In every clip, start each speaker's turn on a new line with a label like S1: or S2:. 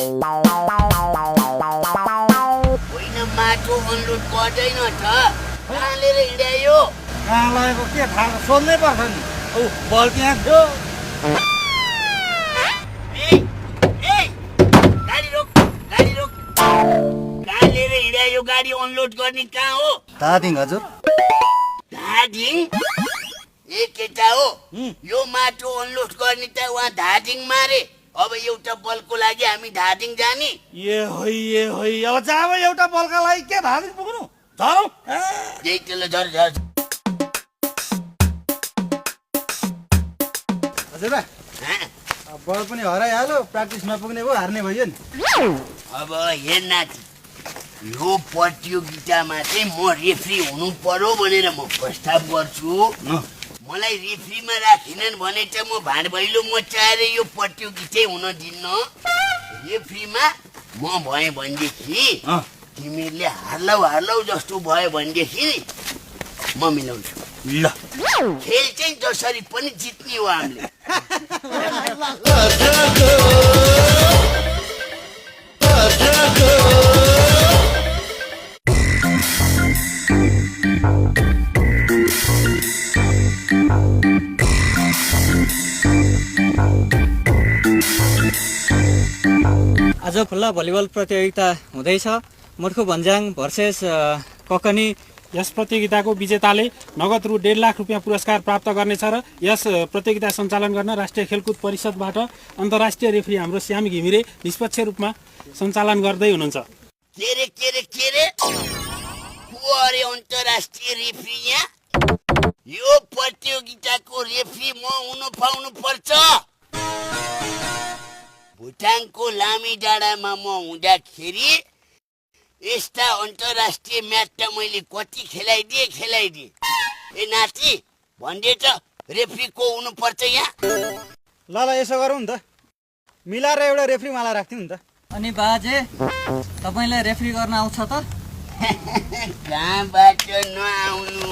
S1: होइन माटो अनलोड गर्दैन त कहाँ लिएर हिँड्यो
S2: कहाँ लगेको के थाहा सोध्नै पर्छ नि औ बल त्यहाँ थियो
S1: गाडी रोक कहाँ लिएर हिँड्यो गाडी अनलोड गर्ने कहाँ हो
S2: धादिङ हजुर
S1: धादिङ ए केटा हो यो माटो अनलोड गर्ने त उहाँ धादिङ मारे अब एउटा बलको लागि हामी धादिङ जाने
S2: ए होइ अब जाब एउटा बलका लागि के धादिङ पुग्नु झरौ
S1: यही तेल झर
S2: हजुर बल पनि हराइहाल्यो प्र्याक्टिस नपुग्ने भयो हार्ने भयो नि
S1: अब हेर नाति यो प्रतियोगितामा चाहिँ म रेफ्री हुनु पर्यो भनेर म प्रस्ताव गर्छु मलाई रेफ्रीमा राखिनन् भने चाहिँ म भाँड भैलो मचाएर यो प्रतियोगितै हुन दिन्न रेफ्रीमा म भएँ भनेदेखि तिमीहरूले हार्लौ जस्तो भयो भनेदेखि म मिलाउँछु
S2: ल
S1: खेल चाहिँ जसरी पनि जित्ने हो हामीले
S3: आज खुल्ला भलिबल प्रतियोगिता हुँदैछ मुर्खु भन्ज्याङ भर्सेस ककनी
S4: यस प्रतियोगिताको विजेताले नगद रु 1.5 लाख रुपियाँ पुरस्कार प्राप्त गर्नेछ र यस प्रतियोगिता सञ्चालन गर्न राष्ट्रिय खेलकुद परिषदबाट अन्तर्राष्ट्रिय रेफ्री हाम्रो श्याम घिमिरे निष्पक्ष रूपमा सञ्चालन गर्दै हुनुहुन्छ
S1: के रे को अरे अन्तर्राष्ट्रिय रेफ्री यहाँ यो प्रतियोगिताको रेफ्री म हुन पाउनु पर्छ भुटानको लामी डाँडामा म हुँदाखेरि यस्ता अन्तर्राष्ट्रिय म्याच त मैले कति खेलाइदिए ए नाति भन्दे त रेफ्री को हुनुपर्छ यहाँ
S2: ल यसो गरौँ नि त मिलाएर एउटा रेफ्री मलाई राख्थ्यौँ नि त
S3: अनि बाजे तपाईलाई रेफ्री गर्न आउँछ त
S1: कहाँबाट नआउनु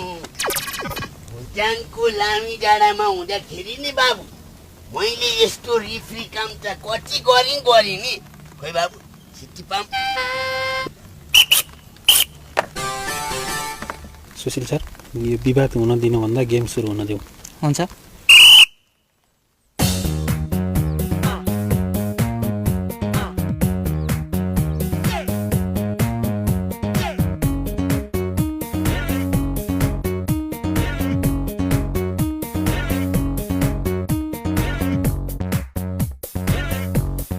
S1: भुटानको लामी डाँडामा हुँदाखेरि नि बाबु मैले यस्तो रेफ्री काम त कति गरि नि खोइ बाबु छिट्टी पाम
S4: सुशील सर यो विवाद हुन दिनुभन्दा गेम सुरु हुन देऊ
S3: हुन्छ